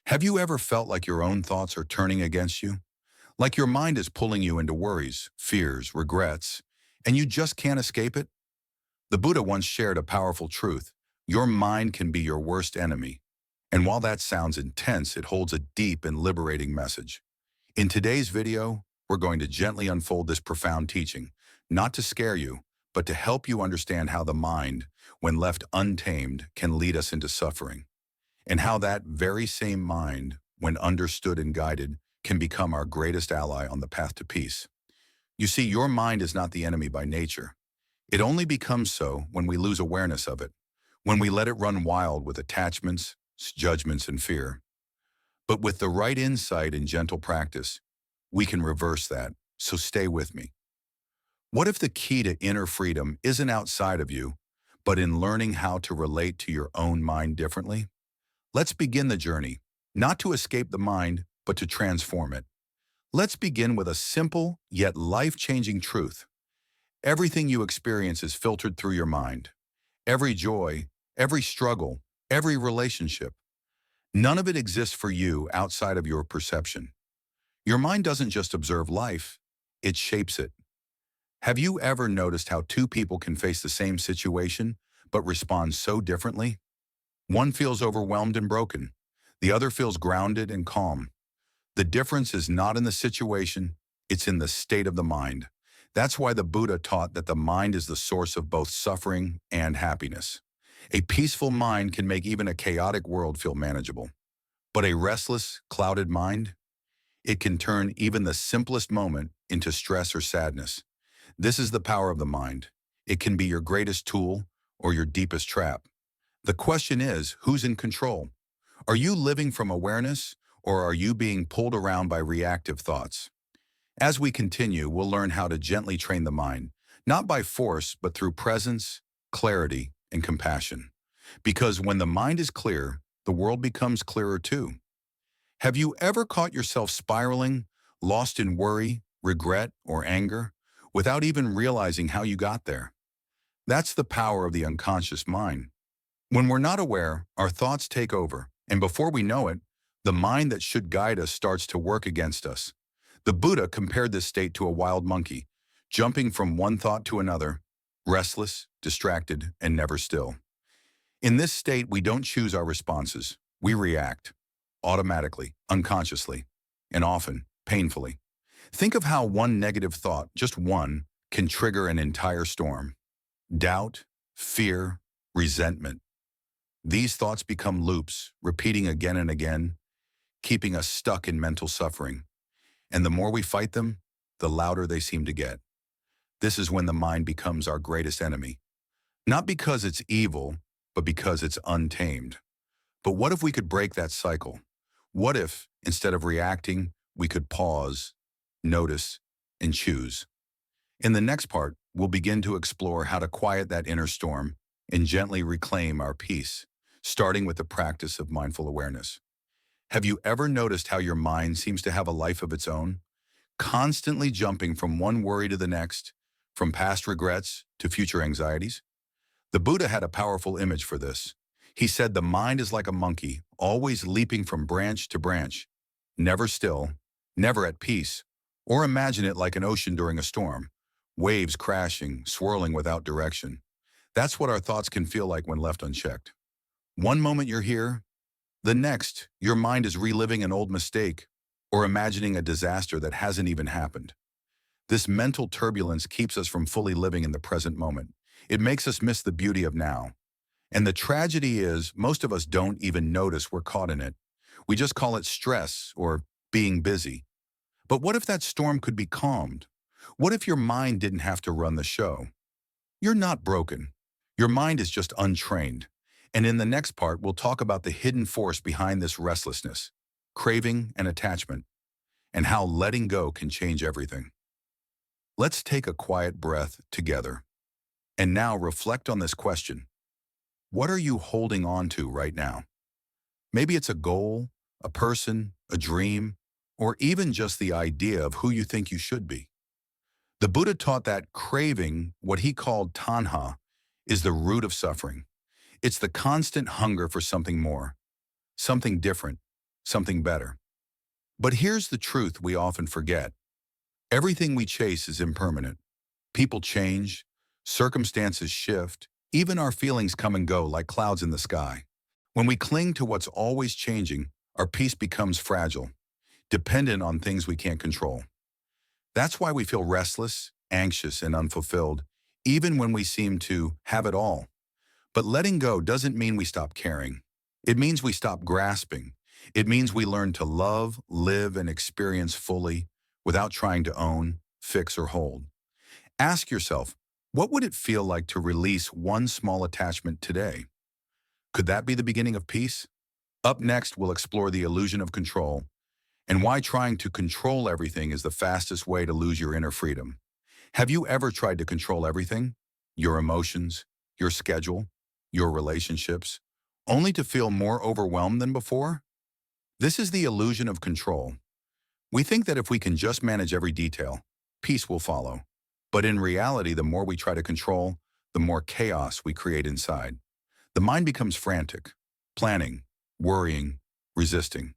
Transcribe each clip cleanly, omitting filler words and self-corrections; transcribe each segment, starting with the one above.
Have you ever felt like your own thoughts are turning against you? Like your mind is pulling you into worries, fears, regrets, and you just can't escape it? The Buddha once shared a powerful truth. Your mind can be your worst enemy. And while that sounds intense, it holds a deep and liberating message. In today's video, we're going to gently unfold this profound teaching, not to scare you, but to help you understand how the mind, when left untamed, can lead us into suffering, and how that very same mind, when understood and guided, can become our greatest ally on the path to peace. You see, your mind is not the enemy by nature. It only becomes so when we lose awareness of it, when we let it run wild with attachments, judgments, and fear. But with the right insight and gentle practice, we can reverse that, so stay with me. What if the key to inner freedom isn't outside of you, but in learning how to relate to your own mind differently? Let's begin the journey, not to escape the mind, but to transform it. Let's begin with a simple yet life-changing truth. Everything you experience is filtered through your mind. Every joy, every struggle, every relationship. None of it exists for you outside of your perception. Your mind doesn't just observe life, it shapes it. Have you ever noticed how two people can face the same situation, but respond so differently? One feels overwhelmed and broken. The other feels grounded and calm. The difference is not in the situation, it's in the state of the mind. That's why the Buddha taught that the mind is the source of both suffering and happiness. A peaceful mind can make even a chaotic world feel manageable. But a restless, clouded mind? It can turn even the simplest moment into stress or sadness. This is the power of the mind. It can be your greatest tool or your deepest trap. The question is, who's in control? Are you living from awareness, or are you being pulled around by reactive thoughts? As we continue, we'll learn how to gently train the mind, not by force, but through presence, clarity, and compassion. Because when the mind is clear, the world becomes clearer too. Have you ever caught yourself spiraling, lost in worry, regret, or anger, without even realizing how you got there? That's the power of the unconscious mind. When we're not aware, our thoughts take over, and before we know it, the mind that should guide us starts to work against us. The Buddha compared this state to a wild monkey, jumping from one thought to another, restless, distracted, and never still. In this state, we don't choose our responses. We react, automatically, unconsciously, and often painfully. Think of how one negative thought, just one, can trigger an entire storm. Doubt, fear, resentment. These thoughts become loops, repeating again and again, keeping us stuck in mental suffering. And the more we fight them, the louder they seem to get. This is when the mind becomes our greatest enemy. Not because it's evil, but because it's untamed. But what if we could break that cycle? What if, instead of reacting, we could pause, notice, and choose? In the next part, we'll begin to explore how to quiet that inner storm and gently reclaim our peace, starting with the practice of mindful awareness. Have you ever noticed how your mind seems to have a life of its own, constantly jumping from one worry to the next, from past regrets to future anxieties? The Buddha had a powerful image for this. He said the mind is like a monkey, always leaping from branch to branch, never still, never at peace. Or imagine it like an ocean during a storm, waves crashing, swirling without direction. That's what our thoughts can feel like when left unchecked. One moment you're here, the next, your mind is reliving an old mistake or imagining a disaster that hasn't even happened. This mental turbulence keeps us from fully living in the present moment. It makes us miss the beauty of now. And the tragedy is, most of us don't even notice we're caught in it. We just call it stress or being busy. But what if that storm could be calmed? What if your mind didn't have to run the show? You're not broken. Your mind is just untrained. And in the next part, we'll talk about the hidden force behind this restlessness, craving, and attachment, and how letting go can change everything. Let's take a quiet breath together. And now reflect on this question. What are you holding on to right now? Maybe it's a goal, a person, a dream, or even just the idea of who you think you should be. The Buddha taught that craving, what he called tanha, is the root of suffering. It's the constant hunger for something more, something different, something better. But here's the truth we often forget. Everything we chase is impermanent. People change, circumstances shift, even our feelings come and go like clouds in the sky. When we cling to what's always changing, our peace becomes fragile, dependent on things we can't control. That's why we feel restless, anxious, and unfulfilled, even when we seem to have it all. But letting go doesn't mean we stop caring. It means we stop grasping. It means we learn to love, live, and experience fully without trying to own, fix, or hold. Ask yourself, what would it feel like to release one small attachment today? Could that be the beginning of peace? Up next, we'll explore the illusion of control and why trying to control everything is the fastest way to lose your inner freedom. Have you ever tried to control everything? Your emotions, your schedule, your relationships, only to feel more overwhelmed than before? This is the illusion of control. We think that if we can just manage every detail, peace will follow. But in reality, the more we try to control, the more chaos we create inside. The mind becomes frantic, planning, worrying, resisting.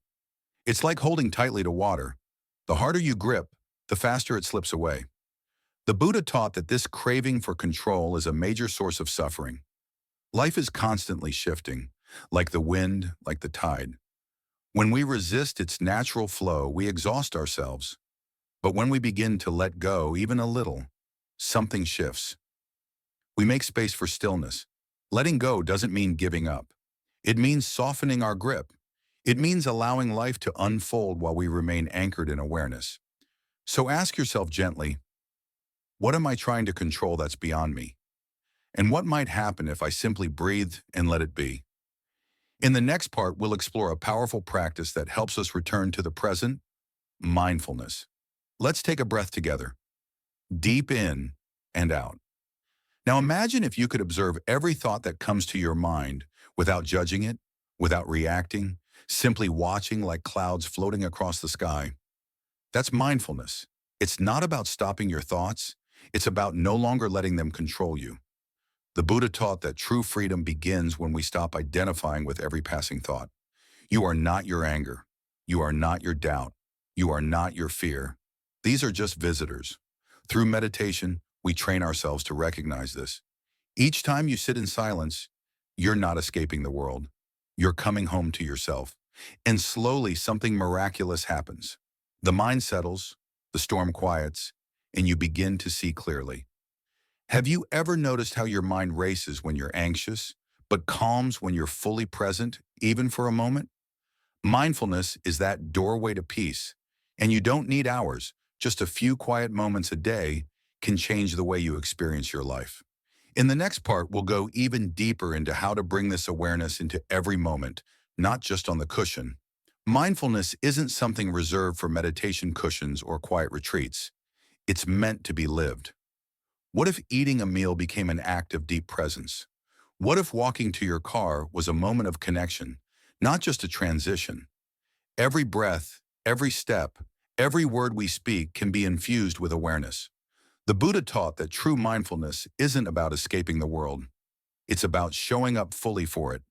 It's like holding tightly to water. The harder you grip, the faster it slips away. The Buddha taught that this craving for control is a major source of suffering. Life is constantly shifting, like the wind, like the tide. When we resist its natural flow, we exhaust ourselves. But when we begin to let go, even a little, something shifts. We make space for stillness. Letting go doesn't mean giving up. It means softening our grip. It means allowing life to unfold while we remain anchored in awareness. So ask yourself gently, what am I trying to control that's beyond me? And what might happen if I simply breathe and let it be? In the next part, we'll explore a powerful practice that helps us return to the present, mindfulness. Let's take a breath together, deep in and out. Now imagine if you could observe every thought that comes to your mind without judging it, without reacting, simply watching like clouds floating across the sky. That's mindfulness. It's not about stopping your thoughts. It's about no longer letting them control you. The Buddha taught that true freedom begins when we stop identifying with every passing thought. You are not your anger. You are not your doubt. You are not your fear. These are just visitors. Through meditation, we train ourselves to recognize this. Each time you sit in silence, you're not escaping the world. You're coming home to yourself. And slowly, something miraculous happens. The mind settles, the storm quiets, and you begin to see clearly. Have you ever noticed how your mind races when you're anxious, but calms when you're fully present, even for a moment? Mindfulness is that doorway to peace, and you don't need hours. Just a few quiet moments a day can change the way you experience your life. In the next part, we'll go even deeper into how to bring this awareness into every moment, not just on the cushion. Mindfulness isn't something reserved for meditation cushions or quiet retreats. It's meant to be lived. What if eating a meal became an act of deep presence? What if walking to your car was a moment of connection, not just a transition? Every breath, every step, every word we speak can be infused with awareness. The Buddha taught that true mindfulness isn't about escaping the world. It's about showing up fully for it.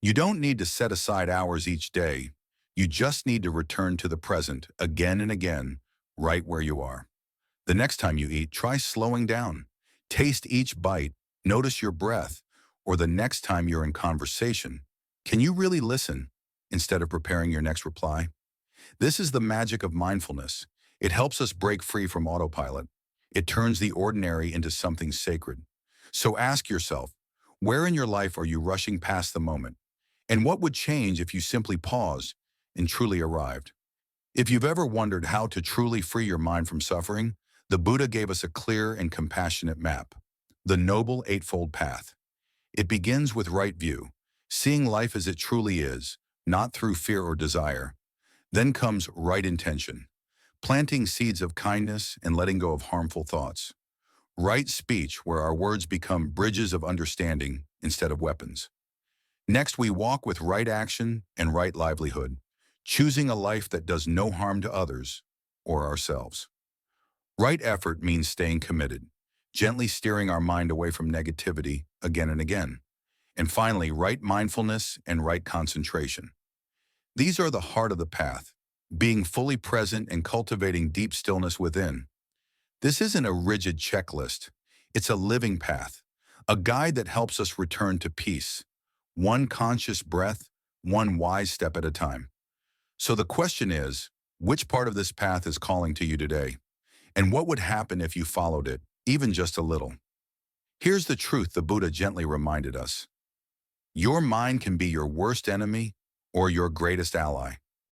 You don't need to set aside hours each day. You just need to return to the present again and again, right where you are. The next time you eat, try slowing down. Taste each bite, notice your breath, or the next time you're in conversation, can you really listen instead of preparing your next reply? This is the magic of mindfulness. It helps us break free from autopilot. It turns the ordinary into something sacred. So ask yourself, where in your life are you rushing past the moment? And what would change if you simply paused and truly arrived? If you've ever wondered how to truly free your mind from suffering, the Buddha gave us a clear and compassionate map, the Noble Eightfold Path. It begins with right view, seeing life as it truly is, not through fear or desire. Then comes right intention, planting seeds of kindness and letting go of harmful thoughts. Right speech, where our words become bridges of understanding instead of weapons. Next, we walk with right action and right livelihood, choosing a life that does no harm to others or ourselves. Right effort means staying committed, gently steering our mind away from negativity again and again. And finally, right mindfulness and right concentration. These are the heart of the path, being fully present and cultivating deep stillness within. This isn't a rigid checklist. It's a living path, a guide that helps us return to peace, one conscious breath, one wise step at a time. So the question is, which part of this path is calling to you today? And what would happen if you followed it, even just a little? Here's the truth the Buddha gently reminded us. Your mind can be your worst enemy or your greatest ally.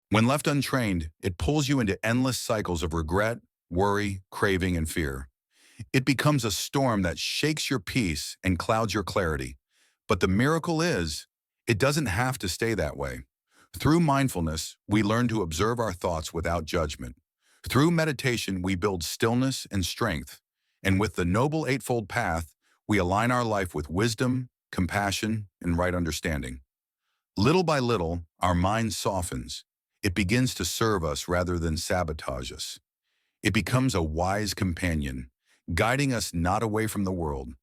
When left untrained, it pulls you into endless cycles of regret, worry, craving, and fear. It becomes a storm that shakes your peace and clouds your clarity. But the miracle is, it doesn't have to stay that way. Through mindfulness, we learn to observe our thoughts without judgment. Through meditation, we build stillness and strength. And with the Noble Eightfold Path, we align our life with wisdom, compassion, and right understanding. Little by little, our mind softens. It begins to serve us rather than sabotage us. It becomes a wise companion, guiding us not away from the world,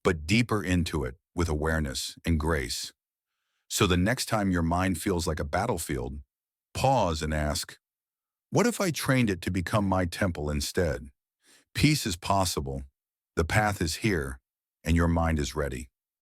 but deeper into it with awareness and grace. So the next time your mind feels like a battlefield, pause and ask, what if I trained it to become my temple instead? Peace is possible, the path is here, and your mind is ready.